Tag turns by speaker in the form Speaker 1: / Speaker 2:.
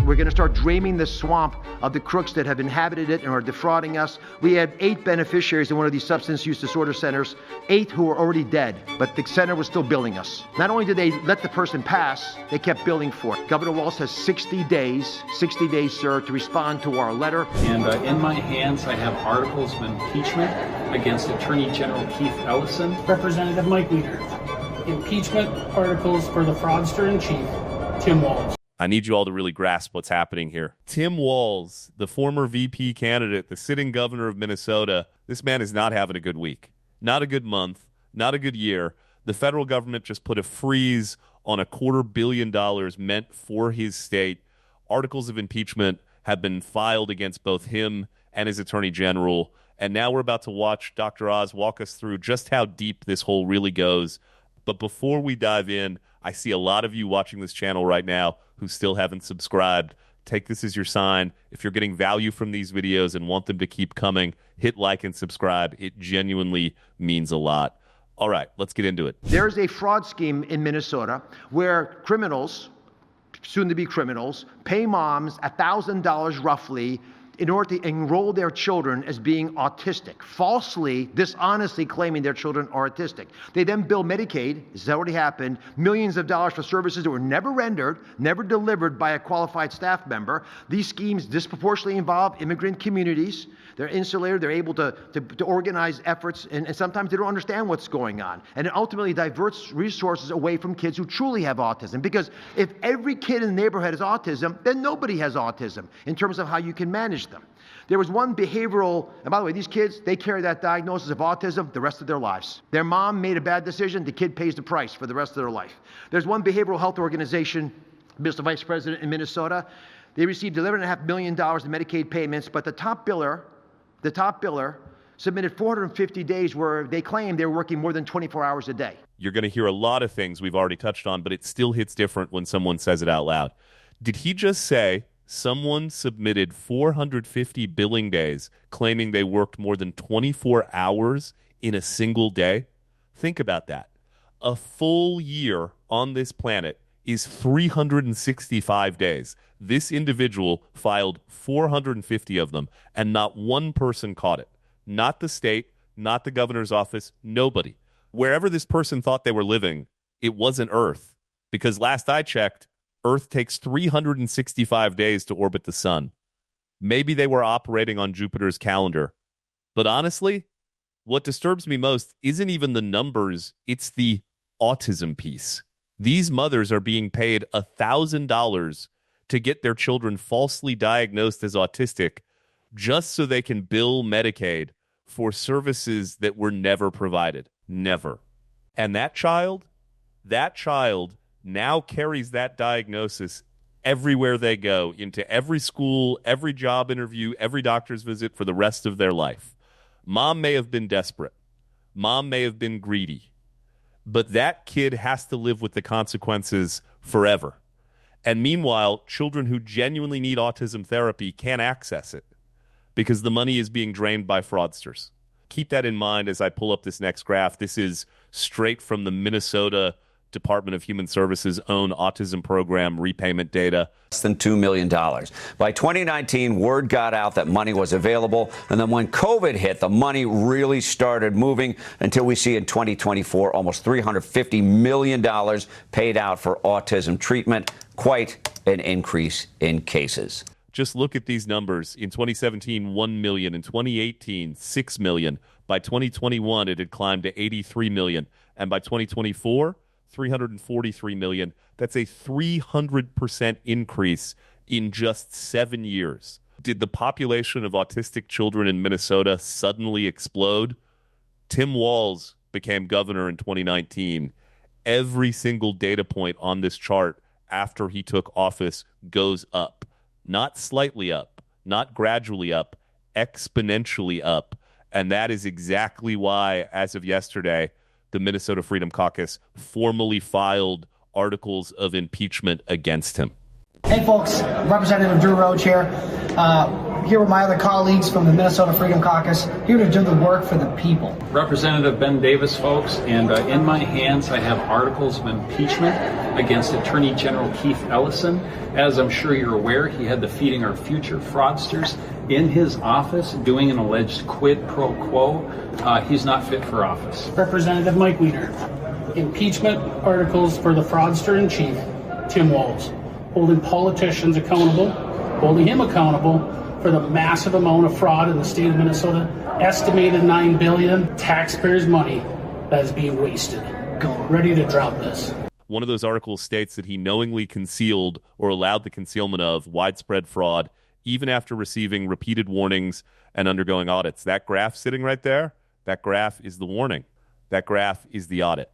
Speaker 1: We're going to start draining the swamp of the crooks that have inhabited it and are defrauding us. We had 8 beneficiaries in one of these substance use disorder centers, 8 who were already dead, but the center was still billing us. Not only did they let the person pass, they kept billing for it. Governor Walz has 60 days, sir, to respond to our letter.
Speaker 2: And in my hands, I have articles of impeachment against Attorney General Keith Ellison.
Speaker 3: Representative Mike Weiner. Impeachment articles for the fraudster-in-chief, Tim Walz.
Speaker 4: I need you all to really grasp what's happening here. Tim Walz, the former VP candidate, the sitting governor of Minnesota, this man is not having a good week. Not a good month. Not a good year. The federal government just put a freeze on $250 million meant for his state. Articles of impeachment have been filed against both him and his attorney general. And now we're about to watch Dr. Oz walk us through just how deep this hole really goes. But before we dive in, I see a lot of you watching this channel right now who still haven't subscribed. Take this as your sign. If you're getting value from these videos and want them to keep coming, hit like and subscribe. It genuinely means a lot. All right, let's get into it.
Speaker 1: There's a fraud scheme in Minnesota where criminals, soon-to-be criminals, pay moms $1,000 roughly in order to enroll their children as being autistic, falsely, dishonestly claiming their children are autistic. They then bill Medicaid, this has already happened, millions of dollars for services that were never rendered, never delivered by a qualified staff member. These schemes disproportionately involve immigrant communities. They're insulated, they're able to organize efforts, and sometimes they don't understand what's going on. And it ultimately diverts resources away from kids who truly have autism. Because if every kid in the neighborhood has autism, then nobody has autism in terms of how you can manage them. There was one behavioral, and by the way, these kids, they carry that diagnosis of autism the rest of their lives. Their mom made a bad decision, the kid pays the price for the rest of their life. There's one behavioral health organization, Mr. Vice President, in Minnesota. They received $11.5 million in Medicaid payments, but the top biller submitted 450 days where they claimed they were working more than 24 hours a day.
Speaker 4: You're going to hear a lot of things we've already touched on, but it still hits different when someone says it out loud. Did he just say someone submitted 450 billing days claiming they worked more than 24 hours in a single day? Think about that. A full year on this planet is 365 days. This individual filed 450 of them, and not one person caught it. Not the state, not the governor's office, nobody. Wherever this person thought they were living, it wasn't Earth. Because last I checked, Earth takes 365 days to orbit the sun. Maybe they were operating on Jupiter's calendar. But honestly, what disturbs me most isn't even the numbers, it's the autism piece. These mothers are being paid $1,000 to get their children falsely diagnosed as autistic just so they can bill Medicaid for services that were never provided. Never. And that child now carries that diagnosis everywhere they go, into every school, every job interview, every doctor's visit for the rest of their life. Mom may have been desperate. Mom may have been greedy. But that kid has to live with the consequences forever. And meanwhile, children who genuinely need autism therapy can't access it because the money is being drained by fraudsters. Keep that in mind as I pull up this next graph. This is straight from the Minnesota Department of Human Services' own autism program repayment data.
Speaker 5: Less than $2 million. By 2019, word got out that money was available. And then when COVID hit, the money really started moving until we see in 2024 almost $350 million paid out for autism treatment. Quite an increase in cases.
Speaker 4: Just look at these numbers. In 2017, 1 million. In 2018, 6 million. By 2021, it had climbed to 83 million. And by 2024, 343 million. That's a 300% increase in just 7 years. Did the population of autistic children in Minnesota suddenly explode? Tim Walz became governor in 2019. Every single data point on this chart after he took office goes up. Not slightly up, not gradually up, exponentially up. And that is exactly why, as of yesterday, the Minnesota Freedom Caucus formally filed articles of impeachment against him.
Speaker 3: Hey, folks, Representative Drew Roach here.
Speaker 6: here with my other colleagues from the Minnesota Freedom Caucus, here to do the work for the people.
Speaker 2: Representative Ben Davis, folks, and in my hands I have articles of impeachment against Attorney General Keith Ellison. As I'm sure you're aware, he had the Feeding Our Future fraudsters in his office doing an alleged quid pro quo. He's not fit for office.
Speaker 3: Representative Mike Weiner. Impeachment articles for the fraudster in chief, Tim Walz, holding politicians accountable, holding him accountable for the massive amount of fraud in the state of Minnesota, estimated $9 billion taxpayers' money that is being wasted. Ready to drop this.
Speaker 4: One of those articles states that he knowingly concealed or allowed the concealment of widespread fraud, even after receiving repeated warnings and undergoing audits. That graph sitting right there, that graph is the warning. That graph is the audit.